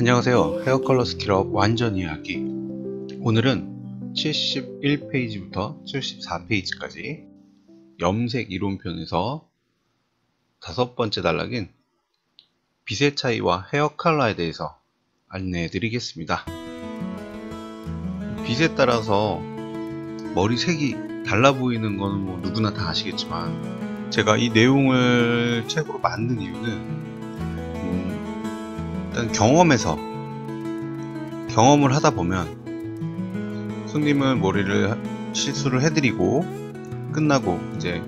안녕하세요. 헤어컬러 스킬업 완전 이야기. 오늘은 71페이지부터 74페이지까지 염색 이론편에서 5번째 단락인 빛의 차이와 헤어 컬러에 대해서 안내해 드리겠습니다. 빛에 따라서 머리 색이 달라 보이는 건 뭐 누구나 다 아시겠지만, 제가 이 내용을 책으로 만든 이유는 일단 경험을 하다 보면 손님을 머리를 실수를 해드리고 끝나고 이제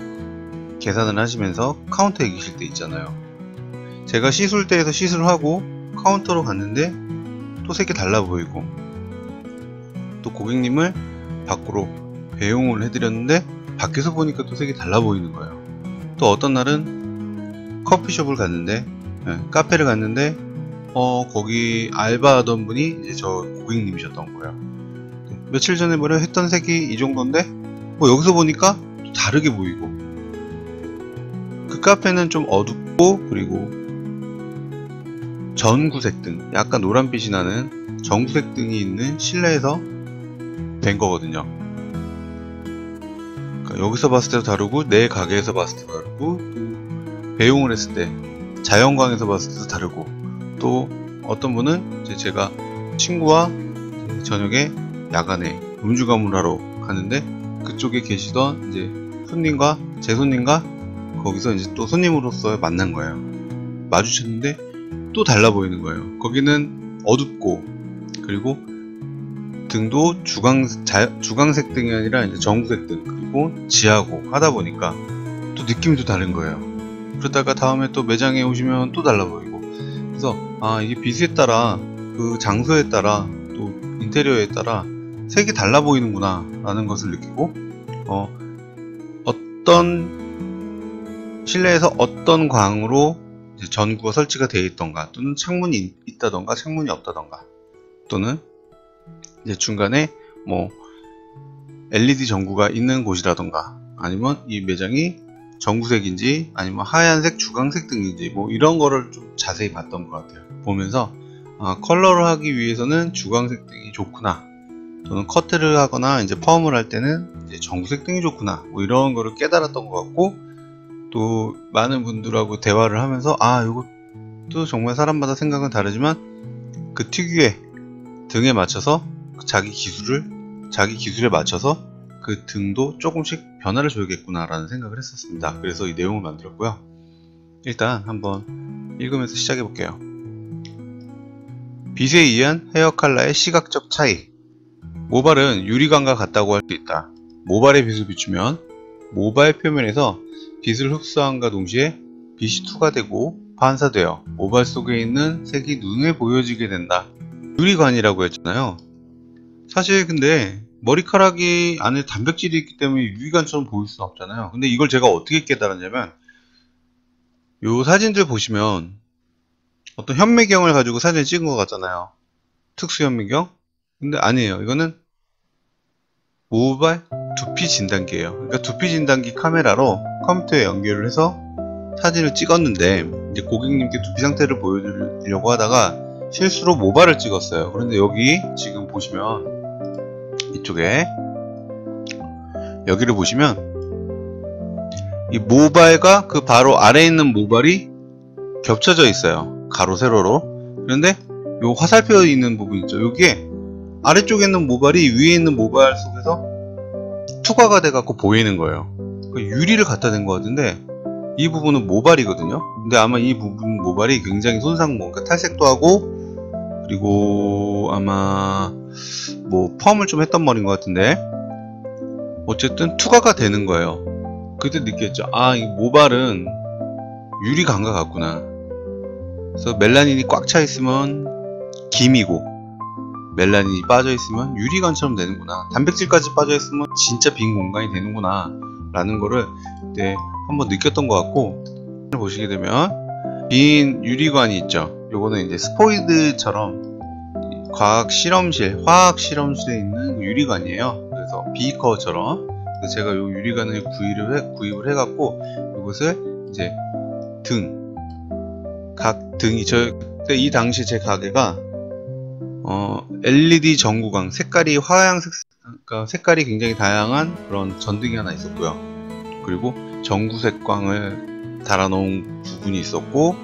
계산을 하시면서 카운터에 계실 때 있잖아요. 제가 시술대에서 시술을 하고 카운터로 갔는데 또 색이 달라 보이고, 또 고객님을 밖으로 배웅을 해드렸는데 밖에서 보니까 또 색이 달라 보이는 거예요. 또 어떤 날은 커피숍을 갔는데, 카페를 갔는데 거기 알바하던 분이 이제 저 고객님이셨던 거예요. 며칠 전에 했던 색이 이 정도인데 여기서 보니까 또 다르게 보이고, 그 카페는 좀 어둡고 그리고 전구색 등, 약간 노란빛이 나는 전구색 등이 있는 실내에서 뵌 거거든요. 그러니까 여기서 봤을 때도 다르고 내 가게에서 봤을 때도 다르고, 배웅을 했을 때 자연광에서 봤을 때도 다르고, 또 어떤 분은 이제 제가 친구와 저녁에 야간에 음주 가무를 하러 갔는데 그쪽에 계시던 이제 제 손님과 거기서 이제 또 손님으로서 만난 거예요. 마주쳤는데 또 달라 보이는 거예요. 거기는 어둡고 그리고 등도 주광색 등이 아니라 이제 전구색 등, 그리고 지하고 하다 보니까 또 느낌이 또 다른 거예요. 그러다가 다음에 또 매장에 오시면 또 달라 보이고, 그래서 이게 빛에 따라, 그 장소에 따라, 또 인테리어에 따라 색이 달라 보이는구나 라는 것을 느끼고, 어떤 실내에서 어떤 광으로 이제 전구가 설치가 되어 있던가, 또는 창문이 있다던가 창문이 없다던가, 또는 이제 중간에 LED 전구가 있는 곳이라던가, 아니면 이 매장이 전구색인지 아니면 하얀색, 주광색 등인지 이런 거를 좀 자세히 봤던 것 같아요. 보면서 컬러를 하기 위해서는 주광색 등이 좋구나, 또는 커트를 하거나 이제 펌을 할 때는 이제 전구색 등이 좋구나, 이런 거를 깨달았던 것 같고, 또 많은 분들하고 대화를 하면서 이것도 정말 사람마다 생각은 다르지만 그 특유의 등에 맞춰서 자기 기술에 맞춰서 그 등도 조금씩 변화를 줘야겠구나 라는 생각을 했었습니다. 그래서 이 내용을 만들었고요. 일단 한번 읽으면서 시작해 볼게요. 빛에 의한 헤어 컬러의 시각적 차이. 모발은 유리광과 같다고 할 수 있다. 모발에 빛을 비추면 모발 표면에서 빛을 흡수함과 동시에 빛이 투과되고 반사되어 모발 속에 있는 색이 눈에 보여지게 된다. 유리관이라고 했잖아요. 사실 근데 머리카락이 안에 단백질이 있기 때문에 유리관처럼 보일 수는 없잖아요. 근데 이걸 제가 어떻게 깨달았냐면, 요 사진들 보시면 어떤 현미경을 가지고 사진을 찍은 것 같잖아요. 특수 현미경? 근데 아니에요. 이거는 모발 두피 진단기예요. 그러니까 두피 진단기 카메라로 컴퓨터에 연결을 해서 사진을 찍었는데, 이제 고객님께 두피 상태를 보여드리려고 하다가 실수로 모발을 찍었어요. 그런데 여기 지금 보시면, 이쪽에 여기를 보시면 이 모발과 그 바로 아래에 있는 모발이 겹쳐져 있어요. 가로 세로로. 그런데 요 화살표 있는 부분 있죠. 여기에 아래쪽에 있는 모발이 위에 있는 모발 속에서 투과가 돼 갖고 보이는 거예요. 유리를 갖다 댄 것 같은데 이 부분은 모발이거든요. 근데 아마 이 부분 모발이 굉장히 그러니까 탈색도 하고, 그리고 아마 펌을 좀 했던 머리인 것 같은데, 어쨌든 투과가 되는 거예요. 그때 느꼈죠. 이 모발은 유리광과 같구나. 그래서 멜라닌이 꽉 차 있으면 김이고, 멜라닌이 빠져 있으면 유리관처럼 되는구나. 단백질까지 빠져 있으면 진짜 빈 공간이 되는구나 라는 거를 그때 한번 느꼈던 것 같고, 보시게 되면 빈 유리관이 있죠. 요거는 이제 스포이드처럼 화학 실험실에 있는 유리관이에요. 그래서 비커처럼. 그래서 제가 요 유리관을 구입을 해갖고 이것을 이제 각 등이, 그때 이 당시 제 가게가 LED 전구광, 색깔이 화양색, 그러니까 색깔이 굉장히 다양한 그런 전등이 하나 있었고요. 그리고 전구색 광을 달아놓은 부분이 있었고,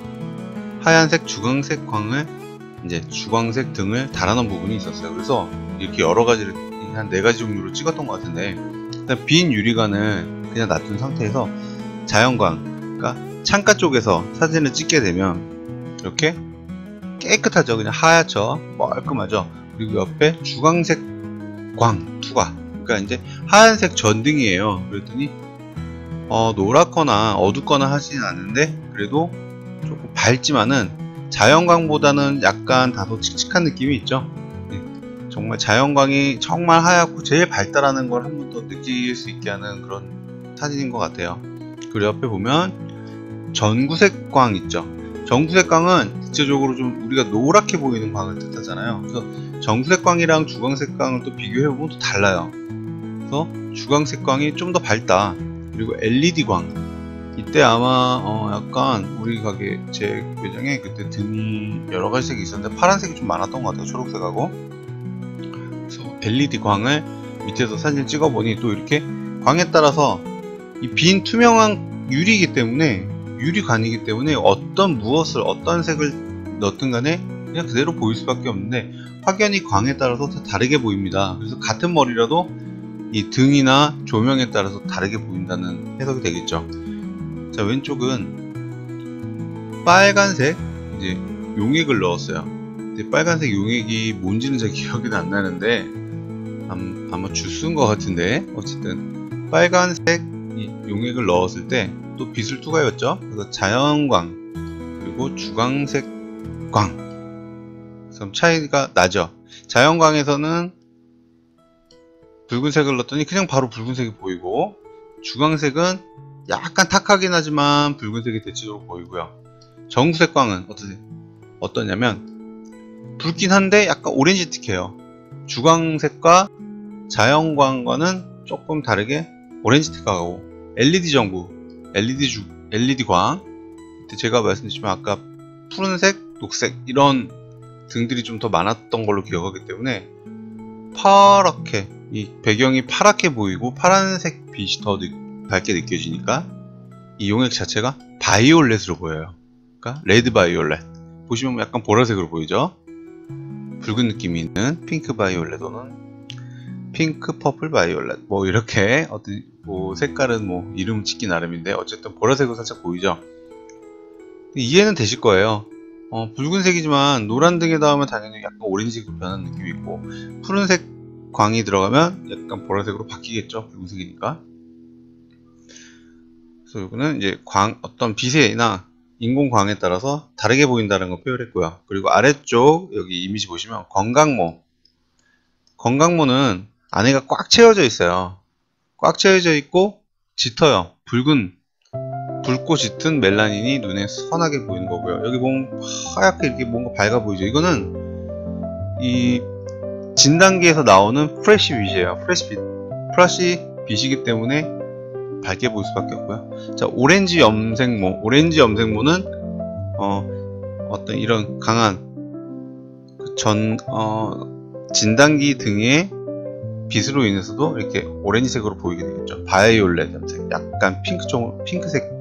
하얀색, 주광색 광을, 이제 주광색 등을 달아놓은 부분이 있었어요. 그래서 이렇게 여러 가지를 한 4가지 종류로 찍었던 것 같은데, 일단 빈 유리관을 그냥 놔둔 상태에서 자연광, 그러니까 창가 쪽에서 사진을 찍게 되면 이렇게 깨끗하죠. 그냥 하얗죠. 깔끔하죠. 그리고 옆에 주광색 광 투과, 그러니까 이제 하얀색 전등이에요. 그랬더니 노랗거나 어둡거나 하진 않는데 그래도 조금 밝지만은 자연광보다는 약간 다소 칙칙한 느낌이 있죠. 네. 정말 자연광이 정말 하얗고 제일 밝다라는 걸 한 번 더 느낄 수 있게 하는 그런 사진인 것 같아요. 그리고 옆에 보면 전구색 광 있죠. 전구색 광은 대체적으로 좀 우리가 노랗게 보이는 광을 뜻하잖아요. 그래서 전구색 광이랑 주광색 광을 또 비교해보면 또 달라요. 그래서 주광색 광이 좀 더 밝다. 그리고 LED 광, 이때 아마 약간 우리 가게 제 매장에 그때 등이 여러가지 색이 있었는데 파란색이 좀 많았던 것 같아요. 초록색하고. 그래서 LED 광을 밑에서 사진을 찍어보니 또 이렇게 광에 따라서 이 빈 투명한 유리이기 때문에, 유리관이기 때문에 무엇을 어떤 색을 넣든 간에 그냥 그대로 보일 수밖에 없는데 확연히 광에 따라서 다 다르게 보입니다. 그래서 같은 머리라도 이 등이나 조명에 따라서 다르게 보인다는 해석이 되겠죠. 자, 왼쪽은 빨간색 이제 용액을 넣었어요. 근데 빨간색 용액이 뭔지는 잘 기억이 안 나는데 아마 주스인 것 같은데, 어쨌든 빨간색 이 용액을 넣었을 때 또 빛을 투과했죠. 그래서 자연광 그리고 주광색 광, 그럼 차이가 나죠. 자연광에서는 붉은색을 넣었더니 그냥 바로 붉은색이 보이고, 주광색은 약간 탁하긴 하지만 붉은색이 대체적으로 보이고요. 전구색 광은 어떠냐면 붉긴 한데 약간 오렌지틱해요. 주광색과 자연광과는 조금 다르게 오렌지틱하고, LED 전구, LED 광, 제가 말씀드렸지만 아까 푸른색, 녹색 이런 등들이 좀 더 많았던 걸로 기억하기 때문에 파랗게, 이 배경이 파랗게 보이고 파란색 빛이 더 밝게 느껴지니까 이 용액 자체가 바이올렛으로 보여요. 그러니까 레드 바이올렛, 보시면 약간 보라색으로 보이죠. 붉은 느낌이 있는 핑크 바이올렛 또는 핑크 퍼플 바이올렛, 뭐 이렇게 어떤 색깔은 뭐 이름 짓기 나름인데 어쨌든 보라색으로 살짝 보이죠. 이해는 되실 거예요. 붉은색이지만 노란 등에 닿으면 당연히 약간 오렌지색으로 변하는 느낌이 있고, 푸른색 광이 들어가면 약간 보라색으로 바뀌겠죠. 붉은색이니까. 그래서 이거는 이제 어떤 빛이나 인공광에 따라서 다르게 보인다는 걸 표현했고요. 그리고 아래쪽 여기 이미지 보시면 건강모는 안에가 꽉 채워져 있어요. 꽉 채워져 있고 짙어요. 붉고 짙은 멜라닌이 눈에 선하게 보이는 거고요. 여기 보면 하얗게 이렇게 뭔가 밝아 보이죠. 이거는 이 진단기에서 나오는 프레시 빛이에요. 프레시 빛이기 때문에 밝게 보일 수밖에 없고요. 자, 오렌지 염색모는 어떤 이런 강한 진단기 등의 빛으로 인해서도 이렇게 오렌지색으로 보이게 되겠죠. 바이올렛 염색, 약간 핑크색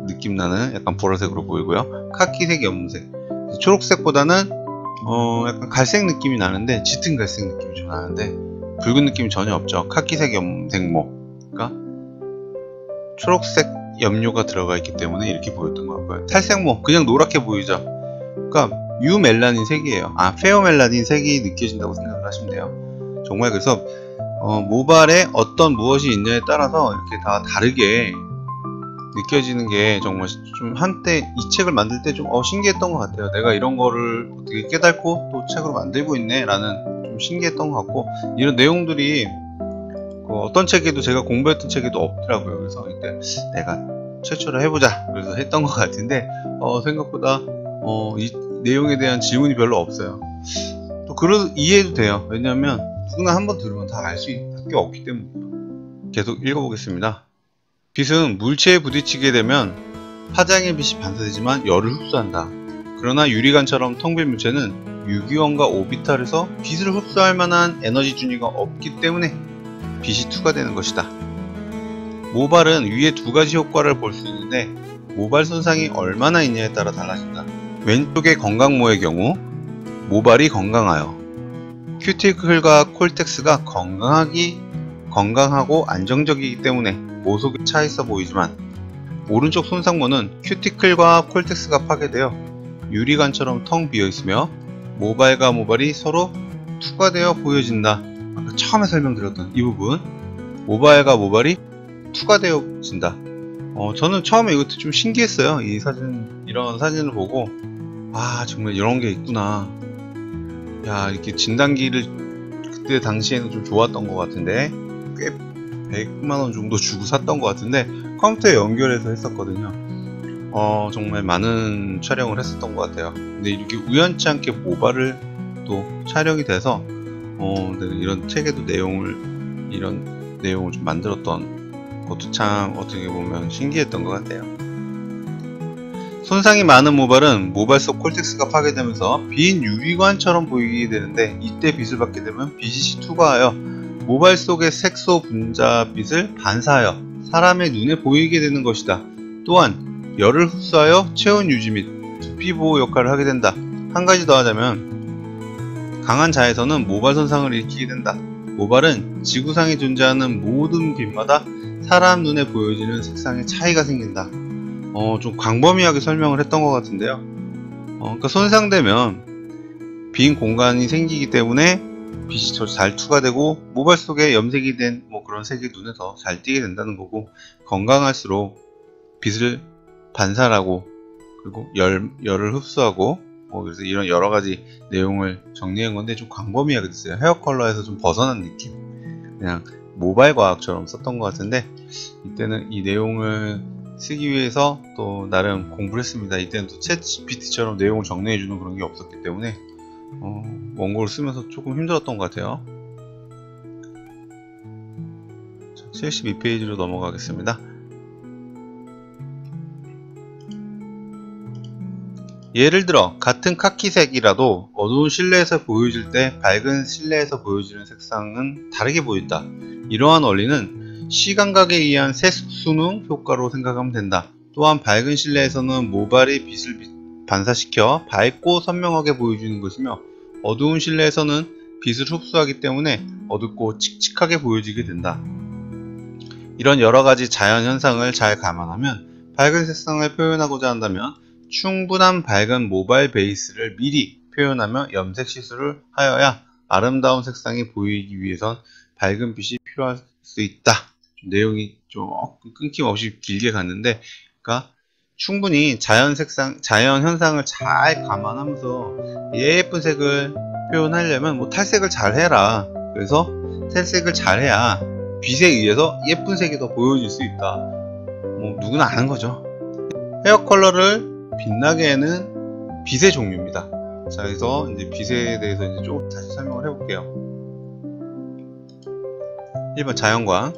느낌 나는 약간 보라색으로 보이고요. 카키색 염색, 초록색보다는 약간 갈색 느낌이 나는데, 짙은 갈색 느낌이 좀 나는데 붉은 느낌이 전혀 없죠. 카키색 염색모, 그러니까 초록색 염료가 들어가 있기 때문에 이렇게 보였던 것 같고요. 탈색모, 그냥 노랗게 보이죠. 그러니까 유멜라닌 색이에요. 페어멜라닌 색이 느껴진다고 생각을 하시면 돼요. 정말 그래서 모발에 어떤 무엇이 있냐에 따라서 이렇게 다 다르게 느껴지는 게 정말 좀 한때 이 책을 만들 때 좀 신기했던 것 같아요. 내가 이런 거를 어떻게 깨닫고 또 책으로 만들고 있네 라는 좀 신기했던 것 같고, 이런 내용들이 어떤 책에도, 제가 공부했던 책에도 없더라고요. 그래서 이때 내가 최초로 해보자 그래서 했던 것 같은데 생각보다 이 내용에 대한 질문이 별로 없어요. 또 이해해도 돼요. 왜냐하면 누구나 한번 들으면 다 알 수밖에 없기 때문이에요. 계속 읽어보겠습니다. 빛은 물체에 부딪히게 되면 화장의 빛이 반사되지만 열을 흡수한다. 그러나 유리관처럼 텅 빈 물체는 유기원과 오비탈에서 빛을 흡수할 만한 에너지 준위가 없기 때문에 빛이 투과되는 것이다. 모발은 위에 두 가지 효과를 볼 수 있는데 모발 손상이 얼마나 있냐에 따라 달라진다. 왼쪽의 건강모의 경우 모발이 건강하여 큐티클과 콜텍스가 건강하고 안정적이기 때문에 모속이 차 있어 보이지만, 오른쪽 손상모는 큐티클과 콜텍스가 파괴되어 유리관처럼 텅 비어 있으며 모발과 모발이 서로 투과되어 보여진다. 아까 처음에 설명드렸던 이 부분, 모발과 모발이 투과되어진다. 저는 처음에 이것도 좀 신기했어요. 이런 사진을 보고, 아, 정말 이런 게 있구나. 야, 이렇게 진단기를 그때 당시에는 좀 좋았던 것 같은데, 꽤 100만원 정도 주고 샀던 것 같은데, 컴퓨터에 연결해서 했었거든요. 정말 많은 촬영을 했었던 것 같아요. 근데 이렇게 우연치 않게 모발을 또 촬영이 돼서, 이런 책에도 이런 내용을 좀 만들었던 것도 참 어떻게 보면 신기했던 것 같아요. 손상이 많은 모발은 모발 속 콜텍스가 파괴되면서 빈 유리관처럼 보이게 되는데, 이때 빛을 받게 되면 빛이 투과하여 모발 속의 색소 분자빛을 반사하여 사람의 눈에 보이게 되는 것이다. 또한 열을 흡수하여 체온 유지 및 두피 보호 역할을 하게 된다. 한 가지 더 하자면 강한 자외선은 모발 손상을 일으키게 된다. 모발은 지구상에 존재하는 모든 빛마다 사람 눈에 보여지는 색상의 차이가 생긴다. 좀 광범위하게 설명을 했던 것 같은데요. 그러니까 손상되면 빈 공간이 생기기 때문에 빛이 더 잘 투과되고 모발 속에 염색이 된 그런 색이 눈에 더 잘 띄게 된다는 거고, 건강할수록 빛을 반사하고 그리고 열을 흡수하고, 그래서 이런 여러 가지 내용을 정리한 건데 좀 광범위하게 됐어요. 헤어 컬러에서 좀 벗어난 느낌, 그냥 모발 과학처럼 썼던 것 같은데, 이때는 이 내용을 쓰기 위해서 또 나름 공부를 했습니다. 이때는 또 챗 GPT처럼 내용을 정리해주는 그런 게 없었기 때문에 원고를 쓰면서 조금 힘들었던 것 같아요. 72페이지로 넘어가겠습니다. 예를 들어 같은 카키색이라도 어두운 실내에서 보여질 때 밝은 실내에서 보여지는 색상은 다르게 보인다. 이러한 원리는 시감각에 의한 색순응 효과로 생각하면 된다. 또한 밝은 실내에서는 모발이 빛을 반사시켜 밝고 선명하게 보여주는 것이며, 어두운 실내에서는 빛을 흡수하기 때문에 어둡고 칙칙하게 보여지게 된다. 이런 여러가지 자연 현상을 잘 감안하면 밝은 색상을 표현하고자 한다면 충분한 밝은 모발 베이스를 미리 표현하며 염색 시술을 하여야 아름다운 색상이 보이기 위해선 밝은 빛이 필요할 수 있다. 내용이 좀 끊김없이 길게 갔는데, 그러니까 충분히 자연 현상을 잘 감안하면서 예쁜 색을 표현하려면 탈색을 잘 해라. 그래서 탈색을 잘 해야 빛에 의해서 예쁜 색이 더 보여질 수 있다. 누구나 아는 거죠. 헤어 컬러를 빛나게 하는 빛의 종류입니다. 자, 그래서 이제 빛에 대해서 이제 조금 다시 설명을 해볼게요. 1번 자연광,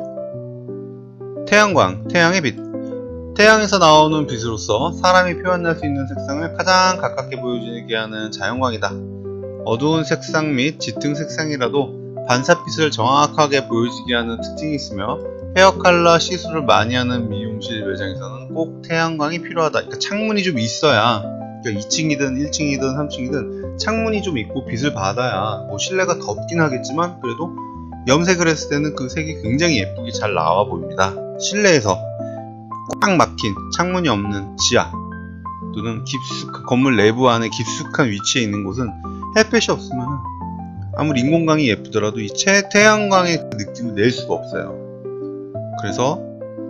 태양광, 태양의 빛. 태양에서 나오는 빛으로서 사람이 표현할 수 있는 색상을 가장 가깝게 보여지게 하는 자연광이다. 어두운 색상 및 짙은 색상이라도 반사빛을 정확하게 보여지게 하는 특징이 있으며, 헤어 컬러 시술을 많이 하는 미용실 매장에서는 꼭 태양광이 필요하다. 그러니까 창문이 좀 있어야, 그러니까 2층이든 1층이든 3층이든 창문이 좀 있고 빛을 받아야 실내가 덥긴 하겠지만 그래도 염색을 했을 때는 그 색이 굉장히 예쁘게 잘 나와 보입니다. 실내에서 꽉 막힌 창문이 없는 지하 또는 건물 내부 안에 깊숙한 위치에 있는 곳은 햇볕이 없으면 아무리 인공광이 예쁘더라도 이 태양광의 느낌을 낼 수가 없어요. 그래서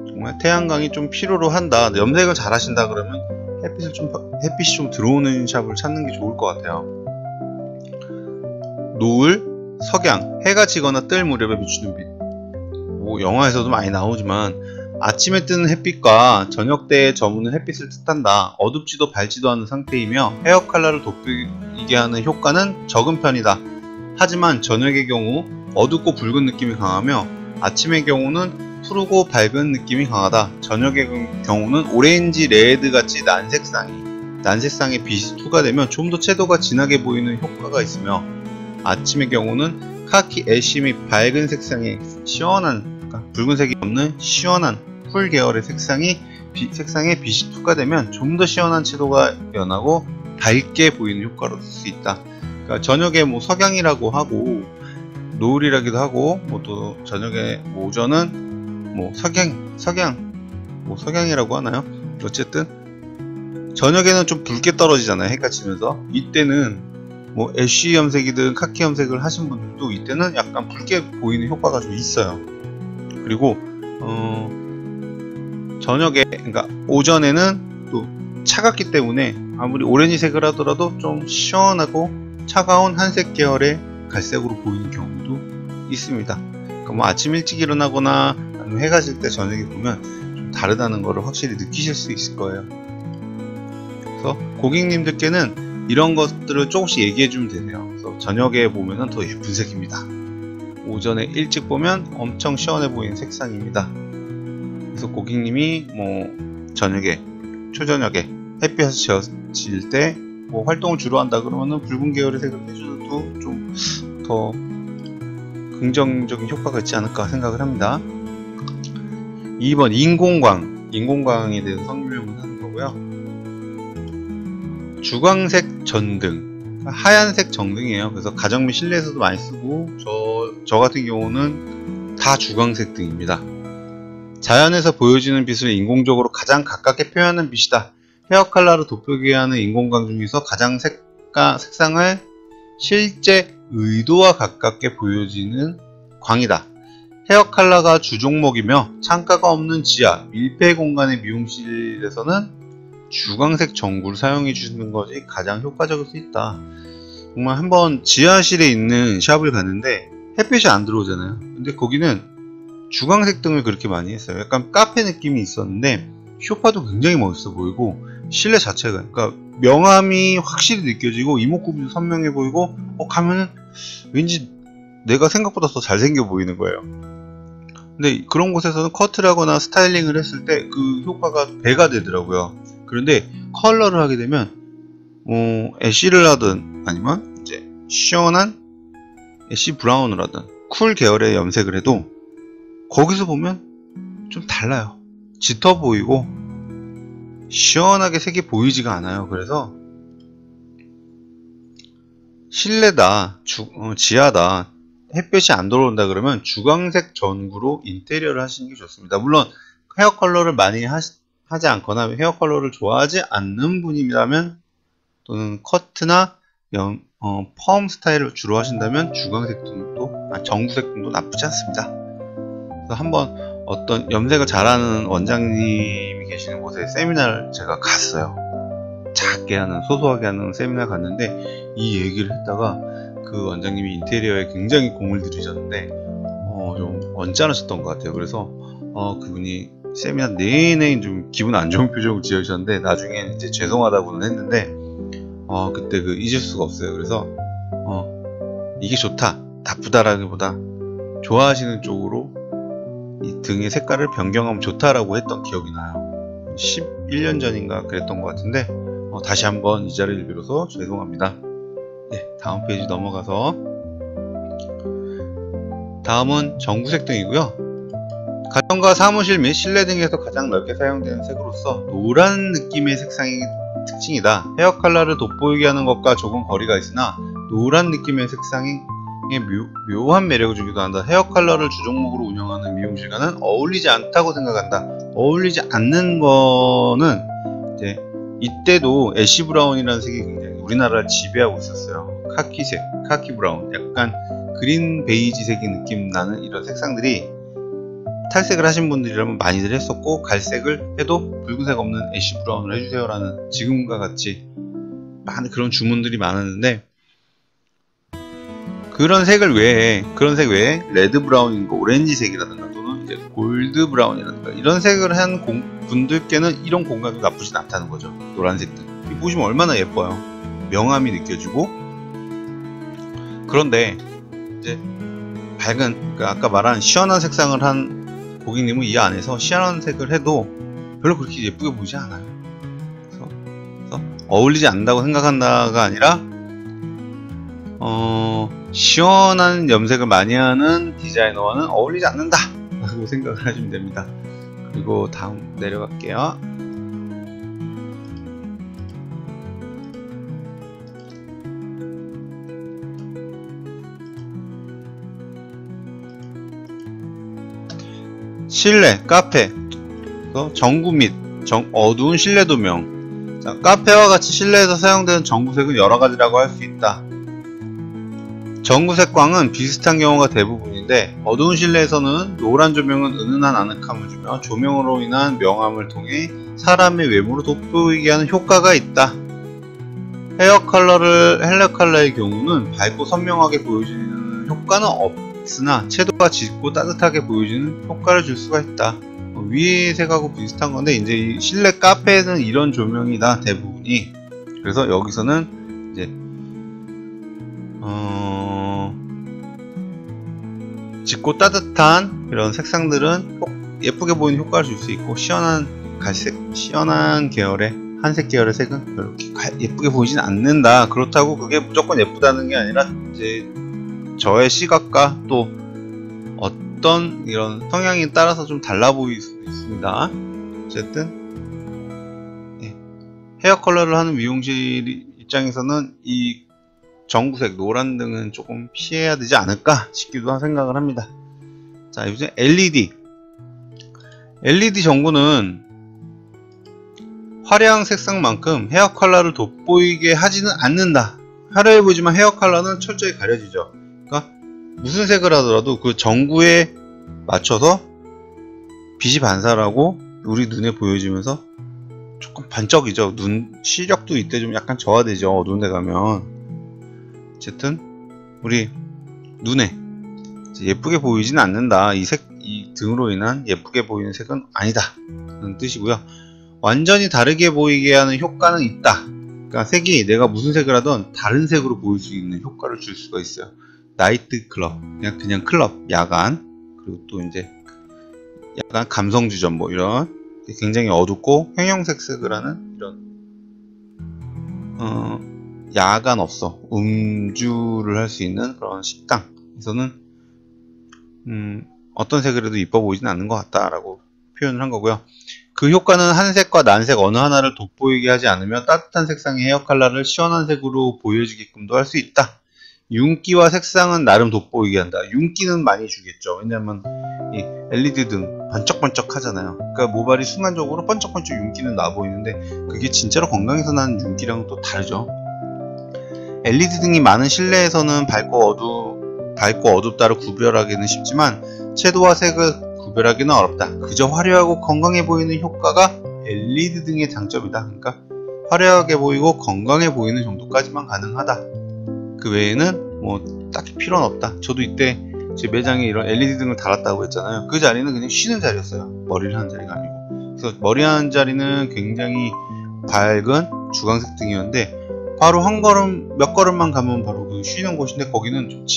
정말 태양광이 좀 필요로 한다. 염색을 잘 하신다 그러면 햇빛이 좀 들어오는 샵을 찾는 게 좋을 것 같아요. 노을, 석양, 해가 지거나 뜰 무렵에 비추는 빛. 영화에서도 많이 나오지만 아침에 뜨는 햇빛과 저녁 때에 저무는 햇빛을 뜻한다. 어둡지도 밝지도 않은 상태이며 헤어 컬러를 돋보이게 하는 효과는 적은 편이다. 하지만 저녁의 경우 어둡고 붉은 느낌이 강하며 아침의 경우는 푸르고 밝은 느낌이 강하다. 저녁의 경우는 오렌지, 레드 같이 난 색상이 난색상에 빛이 투과되면 좀 더 채도가 진하게 보이는 효과가 있으며, 아침의 경우는 카키 애쉬 및 밝은 색상의 시원한, 그러니까 붉은색이 없는 시원한 쿨 계열의 색상에 빛이 투과되면 좀 더 시원한 채도가 연하고 밝게 보이는 효과로 쓸 수 있다. 그러니까 저녁에 뭐 석양이라고 하고 노을이라기도 하고, 뭐 또 저녁에 뭐 오전은 뭐 석양이라고 하나요? 어쨌든 저녁에는 좀 붉게 떨어지잖아요, 해가 지면서. 이때는 뭐 애쉬 염색이든 카키 염색을 하신 분들도 이때는 약간 붉게 보이는 효과가 좀 있어요. 그리고 저녁에, 그러니까 오전에는 또 차갑기 때문에 아무리 오렌지색을 하더라도 좀 시원하고 차가운 한색 계열의 갈색으로 보이는 경우도 있습니다. 그러니까 뭐 아침 일찍 일어나거나 아니면 해가 질 때 저녁에 보면 좀 다르다는 것을 확실히 느끼실 수 있을 거예요. 그래서 고객님들께는 이런 것들을 조금씩 얘기해 주면 되네요. 그래서 저녁에 보면은 더 예쁜 색입니다. 오전에 일찍 보면 엄청 시원해 보이는 색상입니다. 그래서 고객님이 뭐 저녁에, 초저녁에 햇볕이 질 때 뭐 활동을 주로 한다 그러면은 붉은 계열의 색을 해줘도 좀 더 긍정적인 효과가 있지 않을까 생각을 합니다. 2번 인공광에 대해서 설명을 하는 거고요. 주광색 전등, 하얀색 전등이에요. 그래서 가정 및 실내에서도 많이 쓰고, 저 같은 경우는 다 주광색 등입니다. 자연에서 보여지는 빛을 인공적으로 가장 가깝게 표현하는 빛이다. 헤어 컬러를 돋보이게 하는 인공광 중에서 가장 색상을 실제 의도와 가깝게 보여지는 광이다. 헤어 컬러가 주종목이며 창가가 없는 지하, 밀폐 공간의 미용실에서는 주광색 전구를 사용해 주시는 것이 가장 효과적일 수 있다. 정말 한번 지하실에 있는 샵을 갔는데 햇빛이 안 들어오잖아요. 근데 거기는 주광색 등을 그렇게 많이 했어요. 약간 카페 느낌이 있었는데 쇼파도 굉장히 멋있어 보이고, 실내 자체가, 그러니까 명암이 확실히 느껴지고 이목구비도 선명해 보이고, 가면은 왠지 내가 생각보다 더 잘생겨 보이는 거예요. 근데 그런 곳에서는 커트를 하거나 스타일링을 했을 때 그 효과가 배가 되더라고요. 그런데 컬러를 하게 되면 애쉬를 하든 아니면 이제 시원한 애쉬 브라운을 하든 쿨 계열의 염색을 해도 거기서 보면 좀 달라요. 짙어 보이고 시원하게 색이 보이지가 않아요. 그래서 실내다, 지하다, 햇볕이 안 들어온다 그러면 주광색 전구로 인테리어를 하시는 게 좋습니다. 물론 헤어 컬러를 많이 하지 않거나 헤어 컬러를 좋아하지 않는 분이라면, 또는 커트나 펌 스타일을 주로 하신다면 주광색 등도, 전구색 등도 나쁘지 않습니다. 그래서 한번 어떤 염색을 잘하는 원장님이 계시는 곳에 세미나를 제가 갔어요. 작게 하는, 소소하게 하는 세미나 갔는데 이 얘기를 했다가 그 원장님이 인테리어에 굉장히 공을 들이셨는데 좀 언짢으셨던 것 같아요. 그래서 그분이 세미나 내내 좀 기분 안 좋은 표정을 지으셨는데 나중에 이제 죄송하다고는 했는데 그때 잊을 수가 없어요. 그래서 이게 좋다, 나쁘다라기보다 좋아하시는 쪽으로 이 등의 색깔을 변경하면 좋다라고 했던 기억이 나요. 11년 전인가 그랬던 것 같은데 다시 한번 이 자리를 빌어서 죄송합니다. 네, 다음 페이지 넘어가서, 다음은 전구색 등이고요. 가정과 사무실 및 실내 등에서 가장 넓게 사용되는 색으로서 노란 느낌의 색상이 특징이다. 헤어 컬러를 돋보이게 하는 것과 조금 거리가 있으나 노란 느낌의 색상이 묘한 매력을 주기도 한다. 헤어 컬러를 주종목으로 운영하는 미용실과는 어울리지 않다고 생각한다. 어울리지 않는 거는 이제 이때도 애쉬 브라운이라는 색이 굉장히 우리나라를 지배하고 있었어요. 카키색, 카키 브라운, 약간 그린 베이지 색이 느낌 나는 이런 색상들이 탈색을 하신 분들이라면 많이들 했었고, 갈색을 해도 붉은색 없는 애쉬 브라운을 해주세요 라는 지금과 같이 많은 그런 주문들이 많았는데, 그런 색 외에 레드 브라운인가 오렌지색이라든가 또는 이제 골드 브라운이라든가 이런 색을 한 분들께는 이런 공간도 나쁘진 않다는 거죠. 노란색들 보시면 얼마나 예뻐요. 명암이 느껴지고. 그런데 이제 밝은, 그러니까 아까 말한 시원한 색상을 한 고객님은 이 안에서 시원한 색을 해도 별로 그렇게 예쁘게 보이지 않아요. 그래서 어울리지 않는다고 생각한다가 아니라 시원한 염색을 많이 하는 디자이너와는 어울리지 않는다 라고 생각을 하시면 됩니다. 그리고 다음 내려갈게요. 실내, 카페, 전구 및 어두운 실내 조명. 자, 카페와 같이 실내에서 사용되는 전구색은 여러가지라고 할 수 있다. 전구색 광은 비슷한 경우가 대부분인데 어두운 실내에서는 노란 조명은 은은한 아늑함을 주며 조명으로 인한 명암을 통해 사람의 외모를 돋보이게 하는 효과가 있다. 헤어 컬러의 경우는 밝고 선명하게 보여지는 효과는 없으나 채도가 짙고 따뜻하게 보여지는 효과를 줄 수가 있다. 위의 색하고 비슷한 건데 이제 이 실내 카페는 이런 조명이다 대부분이. 그래서 여기서는 이제 짙고 따뜻한 이런 색상들은 예쁘게 보이는 효과를 줄 수 있고, 시원한 갈색, 시원한 계열의 한색 계열의 색은 그렇게 예쁘게 보이진 않는다. 그렇다고 그게 무조건 예쁘다는 게 아니라 이제 저의 시각과 또 어떤 이런 성향에 따라서 좀 달라 보일 수도 있습니다. 어쨌든 헤어 컬러를 하는 미용실 입장에서는 이 전구색 노란 등은 조금 피해야 되지 않을까 싶기도 생각을 합니다. 자, 이제 LED 전구는 화려한 색상만큼 헤어 컬러를 돋보이게 하지는 않는다. 화려해 보이지만 헤어 컬러는 철저히 가려지죠. 그러니까 무슨 색을 하더라도 그 전구에 맞춰서 빛이 반사하고 우리 눈에 보여지면서 조금 반짝이죠. 눈 시력도 이때 좀 약간 저하되죠. 어두운 데 가면. 어쨌든 우리 눈에 예쁘게 보이진 않는다. 이 등으로 인한 예쁘게 보이는 색은 아니다 라는 뜻이고요. 완전히 다르게 보이게 하는 효과는 있다. 그러니까 색이 내가 무슨 색을 하든 다른 색으로 보일 수 있는 효과를 줄 수가 있어요. 나이트 클럽, 그냥 클럽, 야간, 그리고 또 이제 약간 감성주점 뭐 이런 굉장히 어둡고 형형색색을 하는 이런 야간 업소, 음주를 할 수 있는 그런 식당에서는 어떤 색을 해도 이뻐 보이진 않는 것 같다라고 표현을 한 거고요. 그 효과는 한색과 난색 어느 하나를 돋보이게 하지 않으며 따뜻한 색상의 헤어 컬러를 시원한 색으로 보여지게끔도 할 수 있다. 윤기와 색상은 나름 돋보이게 한다. 윤기는 많이 주겠죠. 왜냐면 이 LED 등 번쩍번쩍 하잖아요. 그러니까 모발이 순간적으로 번쩍번쩍 윤기는 나 보이는데 그게 진짜로 건강에서 나는 윤기랑은 또 다르죠. LED 등이 많은 실내에서는 밝고 어둡다를 구별하기는 쉽지만 채도와 색을 구별하기는 어렵다. 그저 화려하고 건강해 보이는 효과가 LED 등의 장점이다. 그러니까 화려하게 보이고 건강해 보이는 정도까지만 가능하다. 그 외에는 뭐 딱히 필요는 없다. 저도 이때 제 매장에 이런 LED 등을 달았다고 했잖아요. 그 자리는 그냥 쉬는 자리였어요. 머리를 하는 자리가 아니고. 그래서 머리 하는 자리는 굉장히 밝은 주광색 등이었는데 바로 몇 걸음만 가면 바로 그 쉬는 곳인데 거기는 좀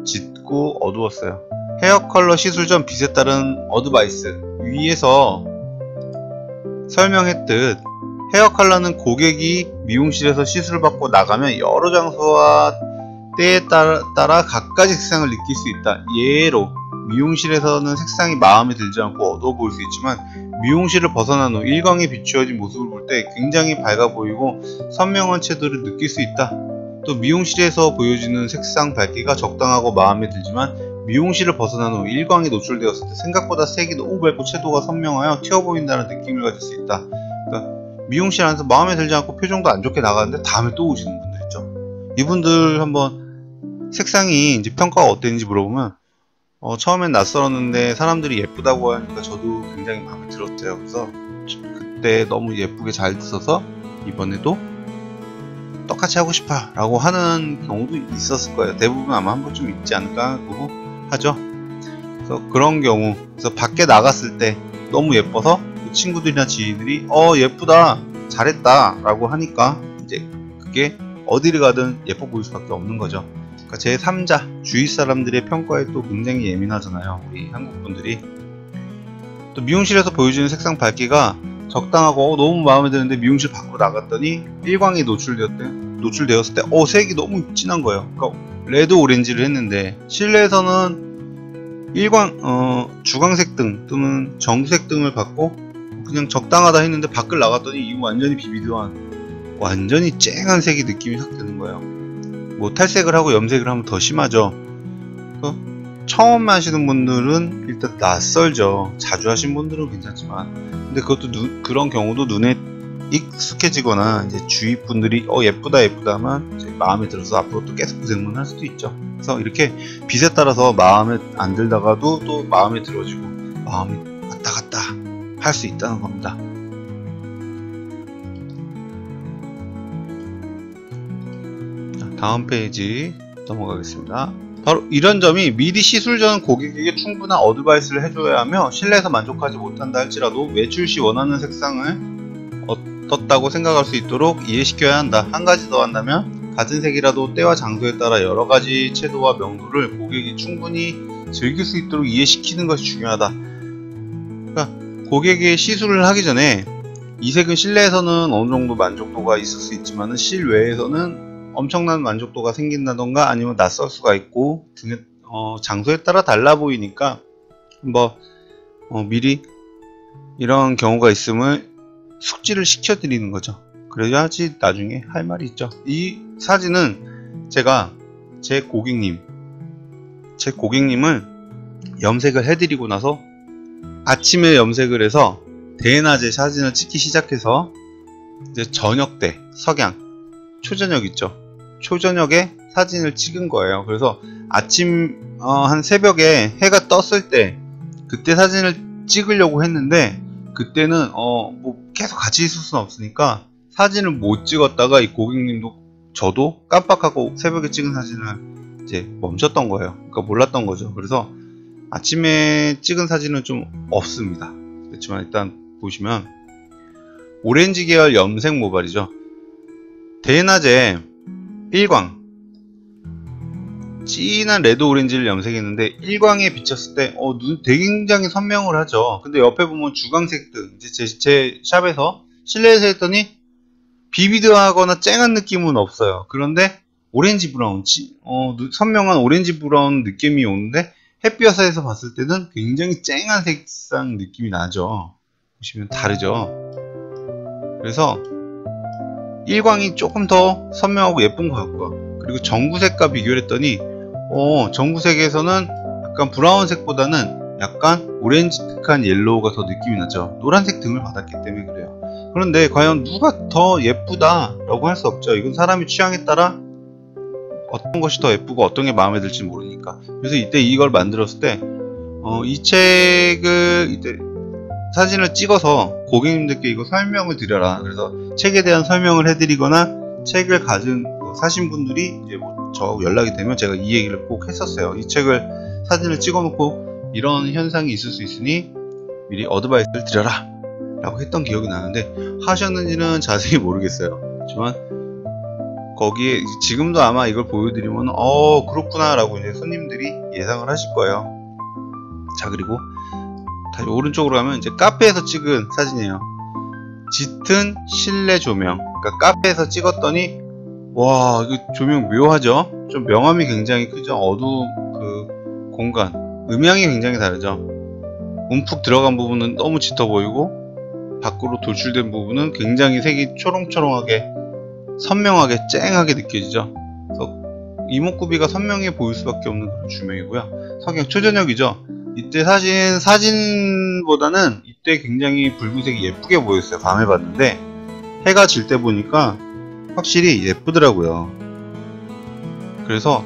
짙고 어두웠어요. 헤어 컬러 시술 전 빛에 따른 어드바이스. 위에서 설명했듯 헤어 컬러는 고객이 미용실에서 시술을 받고 나가면 여러 장소와 때에 따라 각가지 색상을 느낄 수 있다. 예로 미용실에서는 색상이 마음에 들지 않고 어두워 보일 수 있지만 미용실을 벗어난 후 일광에 비추어진 모습을 볼 때 굉장히 밝아 보이고 선명한 채도를 느낄 수 있다. 또 미용실에서 보여지는 색상 밝기가 적당하고 마음에 들지만 미용실을 벗어난 후 일광에 노출되었을 때 생각보다 색이 너무 밝고 채도가 선명하여 튀어 보인다는 느낌을 가질 수 있다. 그러니까 미용실 안에서 마음에 들지 않고 표정도 안 좋게 나가는데 다음에 또 오시는 분들 있죠. 이분들 한번 색상이 이제 평가가 어땠는지 물어보면 처음엔 낯설었는데 사람들이 예쁘다고 하니까 저도 굉장히 마음에 들었대요. 그래서 그때 너무 예쁘게 잘 써서 이번에도 똑같이 하고 싶어 라고 하는 경우도 있었을 거예요. 대부분 아마 한 번쯤 있지 않을까 하죠. 그래서 그런 경우, 그래서 밖에 나갔을 때 너무 예뻐서 그 친구들이나 지인들이 예쁘다, 잘했다 라고 하니까 이제 그게 어디를 가든 예뻐 보일 수밖에 없는 거죠. 그러니까 제3자, 주위 사람들의 평가에 또 굉장히 예민하잖아요. 우리 한국 분들이. 또 미용실에서 보여주는 색상 밝기가 적당하고 너무 마음에 드는데 미용실 밖으로 나갔더니 일광이 노출되었을 때 색이 너무 진한 거예요. 그러니까 레드 오렌지를 했는데 실내에서는 주광색 등 또는 정색 등을 받고 그냥 적당하다 했는데 밖을 나갔더니 이 완전히 비비드한 완전히 쨍한 색이 느낌이 확 드는 거예요. 뭐 탈색을 하고 염색을 하면 더 심하죠. 처음 하시는 분들은 일단 낯설죠. 자주 하신 분들은 괜찮지만, 근데 그것도 그런 경우도 눈에 익숙해지거나 이제 주위 분들이 예쁘다 하면 이제 마음에 들어서 앞으로 또 계속 고생만 할 수도 있죠. 그래서 이렇게 빛에 따라서 마음에 안 들다가도 또 마음에 들어지고 마음이 왔다 갔다 할 수 있다는 겁니다. 다음 페이지 넘어가겠습니다. 바로 이런 점이 미리 시술 전 고객에게 충분한 어드바이스를 해줘야 하며 실내에서 만족하지 못한다 할지라도 외출 시 원하는 색상을 어떻다고 생각할 수 있도록 이해시켜야 한다. 한 가지 더 한다면 같은 색이라도 때와 장소에 따라 여러가지 채도와 명도를 고객이 충분히 즐길 수 있도록 이해시키는 것이 중요하다. 그러니까 고객이 시술을 하기 전에 이 색은 실내에서는 어느 정도 만족도가 있을 수 있지만 실외에서는 엄청난 만족도가 생긴다던가 아니면 낯설 수가 있고 등의 장소에 따라 달라 보이니까 미리 이런 경우가 있음을 숙지를 시켜드리는 거죠. 그래야지 나중에 할 말이 있죠. 이 사진은 제가 제 고객님을 염색을 해드리고 나서 아침에 염색을 해서 대낮에 사진을 찍기 시작해서 이제 저녁 때 초저녁 있죠. 초저녁에 사진을 찍은 거예요. 그래서 아침 한 새벽에 해가 떴을 때 그때 사진을 찍으려고 했는데 그때는 뭐 계속 같이 있을 수는 없으니까 사진을 못 찍었다가 이 고객님도 저도 깜빡하고 새벽에 찍은 사진을 이제 멈췄던 거예요. 그러니까 몰랐던 거죠. 그래서 아침에 찍은 사진은 좀 없습니다. 그렇지만 일단 보시면 오렌지 계열 염색 모발이죠. 대낮에 일광 진한 레드 오렌지를 염색했는데 일광에 비쳤을 때 눈 되게 굉장히 선명을 하죠. 근데 옆에 보면 주광색 등 이제 제 샵에서 실내에서 했더니 비비드하거나 쨍한 느낌은 없어요. 그런데 오렌지 브라운 선명한 오렌지 브라운 느낌이 오는데 햇볕에서 봤을 때는 굉장히 쨍한 색상 느낌이 나죠. 보시면 다르죠. 그래서 일광이 조금 더 선명하고 예쁜 것 같고요. 그리고 전구색과 비교를 했더니 전구색에서는 약간 브라운색보다는 약간 오렌지틱한 옐로우가 더 느낌이 나죠. 노란색 등을 받았기 때문에 그래요. 그런데 과연 누가 더 예쁘다 라고 할 수 없죠. 이건 사람의 취향에 따라 어떤 것이 더 예쁘고 어떤 게 마음에 들지 모르니까. 그래서 이때 이걸 만들었을 때 이 책을 이때 사진을 찍어서 고객님들께 이거 설명을 드려라. 그래서 책에 대한 설명을 해드리거나 책을 사신 분들이 이제 저하고 연락이 되면 제가 이 얘기를 꼭 했었어요. 이 책을 사진을 찍어 놓고 이런 현상이 있을 수 있으니 미리 어드바이스를 드려라 라고 했던 기억이 나는데 하셨는지는 자세히 모르겠어요. 하지만 거기에 지금도 아마 이걸 보여드리면 그렇구나 라고 이제 손님들이 예상을 하실 거예요. 자, 그리고 다시 오른쪽으로 가면 이제 카페에서 찍은 사진이에요. 짙은 실내 조명. 그러니까 카페에서 찍었더니 와, 이거 조명 묘하죠? 좀 명암이 굉장히 크죠? 어두운 그 공간. 음향이 굉장히 다르죠? 움푹 들어간 부분은 너무 짙어 보이고 밖으로 돌출된 부분은 굉장히 색이 초롱초롱하게 선명하게 쨍하게 느껴지죠? 그래서 이목구비가 선명해 보일 수밖에 없는 그런 조명이고요. 성격 초저녁이죠? 이때 사진보다는 이때 굉장히 붉은색이 예쁘게 보였어요. 밤에 봤는데 해가 질 때 보니까 확실히 예쁘더라고요. 그래서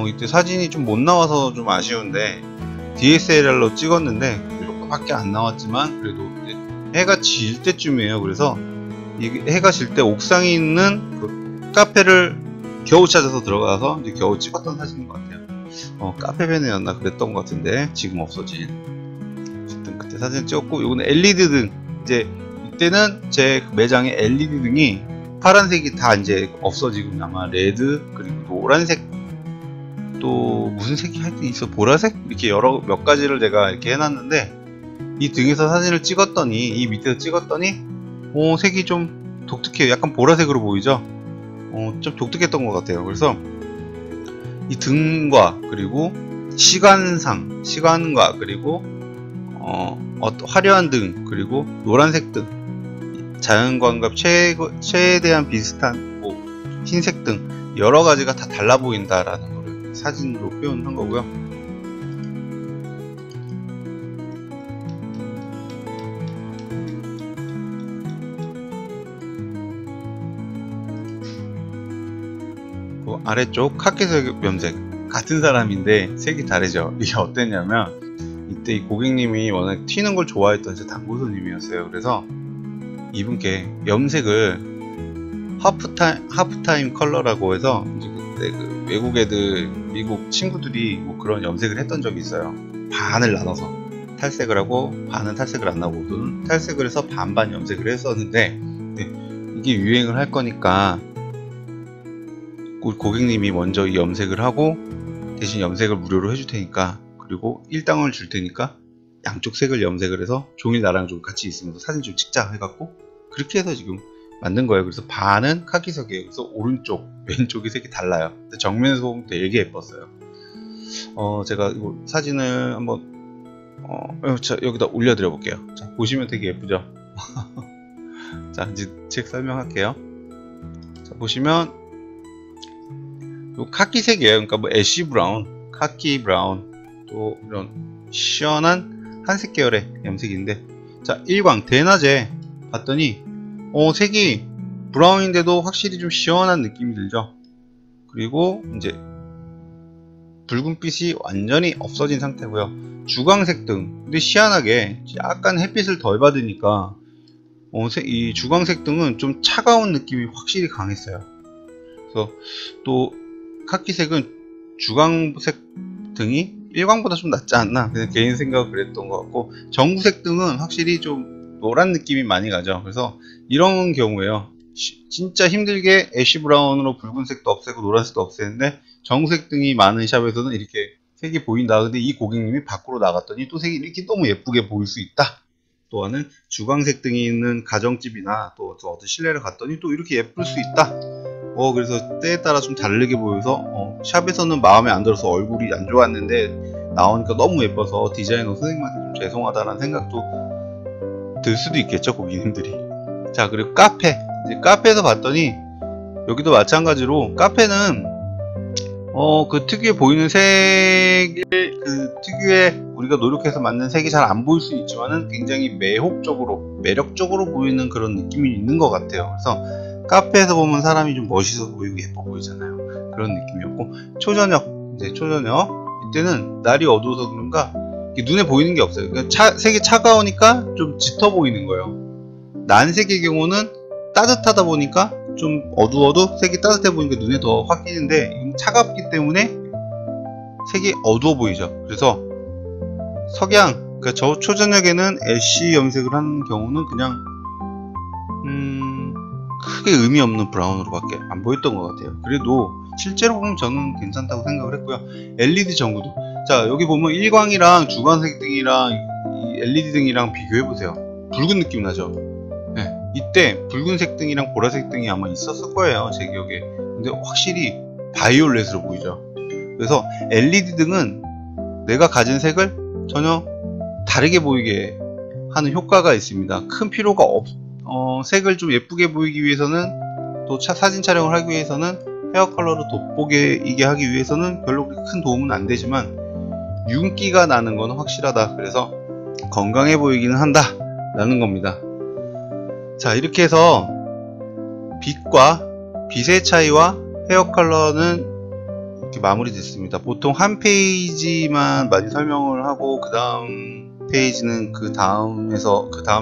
이때 사진이 좀 못 나와서 좀 아쉬운데 DSLR로 찍었는데 이렇게밖에 안 나왔지만 그래도 해가 질 때쯤이에요. 그래서 해가 질 때 옥상에 있는 그 카페를 겨우 찾아서 들어가서 이제 겨우 찍었던 사진인 것 같아요. 카페베네였나 그랬던 것 같은데 지금 없어진. 어쨌든 그때 사진 찍었고, 요거는 LED 등. 이제 이때는 제 매장에 LED 등이 파란색이 다 이제 없어지고 아마 레드 그리고 노란색 또 무슨 색이 하여튼 있어 보라색 이렇게 몇 가지를 제가 이렇게 해놨는데 이 등에서 사진을 찍었더니, 이 밑에서 찍었더니 색이 좀 독특해요. 약간 보라색으로 보이죠? 좀 독특했던 것 같아요. 그래서 이 등과 그리고 시간과 그리고 화려한 등 그리고 노란색 등 자연광과 최대한 비슷한 흰색 등 여러 가지가 다 달라 보인다라는 거를 사진으로 표현한 거고요. 그 아래쪽 카키색 염색 같은 사람인데 색이 다르죠. 이게 어땠냐면 이때 이 고객님이 워낙 튀는 걸 좋아했던 제 단골 손님이었어요. 그래서 이분께 염색을 하프타임 컬러라고 해서 이제 그때 그 외국 애들, 미국 친구들이 뭐 그런 염색을 했던 적이 있어요. 반을 나눠서 탈색을 하고 반은 탈색을 안 하고 또는 탈색을 해서 반반 염색을 했었는데 이게 유행을 할 거니까 고객님이 먼저 이 염색을 하고 대신 염색을 무료로 해줄 테니까 그리고 일당을 줄 테니까 양쪽 색을 염색을 해서 종일 나랑 좀 같이 있으면서 사진 좀 찍자 해갖고 그렇게 해서 지금 만든 거예요. 그래서 반은 카키색이에요. 그래서 오른쪽, 왼쪽이 색이 달라요. 근데 정면에서 보면 되게 예뻤어요. 제가 이거 사진을 한번 자, 여기다 올려드려 볼게요. 자, 보시면 되게 예쁘죠? 자, 이제 책 설명할게요. 자, 보시면 요 카키색이에요. 그러니까 뭐 애쉬 브라운, 카키 브라운, 또 이런 시원한 한색 계열의 염색인데, 자, 일광 대낮에 봤더니 색이 브라운인데도 확실히 좀 시원한 느낌이 들죠. 그리고 이제 붉은빛이 완전히 없어진 상태고요. 주광색 등, 근데 희한하게 약간 햇빛을 덜 받으니까 이 주광색 등은 좀 차가운 느낌이 확실히 강했어요. 그래서 또 카키색은 주광색 등이 일광보다 좀 낫지 않나, 그냥 개인 생각은 그랬던 것 같고, 전구색 등은 확실히 좀 노란 느낌이 많이 가죠. 그래서 이런 경우에요, 진짜 힘들게 애쉬 브라운으로 붉은색도 없애고 노란색도 없애는데 전구색 등이 많은 샵에서는 이렇게 색이 보인다. 근데 이 고객님이 밖으로 나갔더니 또 색이 이렇게 너무 예쁘게 보일 수 있다. 또한은 주광색 등이 있는 가정집이나 또 어떤 실내를 갔더니 또 이렇게 예쁠 수 있다. 그래서 때에 따라 좀 다르게 보여서 샵에서는 마음에 안 들어서 얼굴이 안 좋았는데 나오니까 너무 예뻐서 디자이너 선생님한테 좀 죄송하다는 생각도 들 수도 있겠죠, 고객님들이. 자, 그리고 카페. 이제 카페에서 봤더니 여기도 마찬가지로 카페는 그 특유의 보이는 색을 그 특유의 우리가 노력해서 만든 색이 잘 안 보일 수 있지만은 굉장히 매력적으로 보이는 그런 느낌이 있는 것 같아요. 그래서 카페에서 보면 사람이 좀 멋있어 보이고 예뻐 보이잖아요. 그런 느낌이었고, 이제 초저녁 이때는 날이 어두워서 그런가 눈에 보이는 게 없어요. 그러니까 색이 차가우니까 좀 짙어 보이는 거예요. 난색의 경우는 따뜻하다 보니까 좀 어두워도 색이 따뜻해 보니까 눈에 더 확 띄는데, 차갑기 때문에 색이 어두워 보이죠. 그래서 석양, 그러니까 저 초저녁에는 애쉬 염색을 하는 경우는 그냥 크게 의미 없는 브라운으로밖에 안 보였던 것 같아요. 그래도 실제로 보면 저는 괜찮다고 생각을 했고요. LED 전구도, 자, 여기 보면 일광이랑 주광색 등이랑 이 LED 등이랑 비교해 보세요. 붉은 느낌 나죠? 네, 이때 붉은색 등이랑 보라색 등이 아마 있었을 거예요, 제 기억에. 근데 확실히 바이올렛으로 보이죠. 그래서 LED 등은 내가 가진 색을 전혀 다르게 보이게 하는 효과가 있습니다. 큰 필요가 색을 좀 예쁘게 보이기 위해서는, 또 사진 촬영을 하기 위해서는, 헤어 컬러를 돋보이게 하기 위해서는 별로 큰 도움은 안 되지만 윤기가 나는 건 확실하다. 그래서 건강해 보이기는 한다 라는 겁니다. 자, 이렇게 해서 빛의 차이와 헤어 컬러는 이렇게 마무리 됐습니다. 보통 한 페이지만 많이 설명을 하고 그 다음 페이지는 그 다음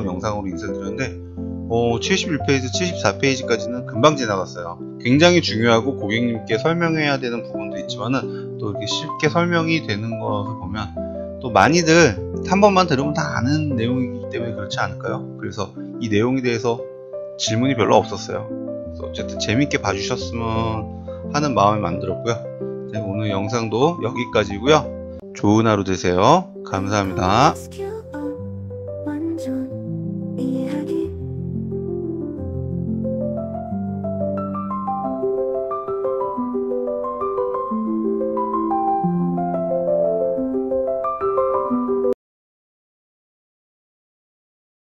영상으로 인사드렸는데 71페이지, 74페이지까지는 금방 지나갔어요. 굉장히 중요하고 고객님께 설명해야 되는 부분도 있지만은 또 이렇게 쉽게 설명이 되는 것을 보면 또 많이들 한 번만 들으면 다 아는 내용이기 때문에 그렇지 않을까요? 그래서 이 내용에 대해서 질문이 별로 없었어요. 그래서 어쨌든 재밌게 봐주셨으면 하는 마음을 만들었고요. 오늘 영상도 여기까지고요. 좋은 하루 되세요. 감사합니다.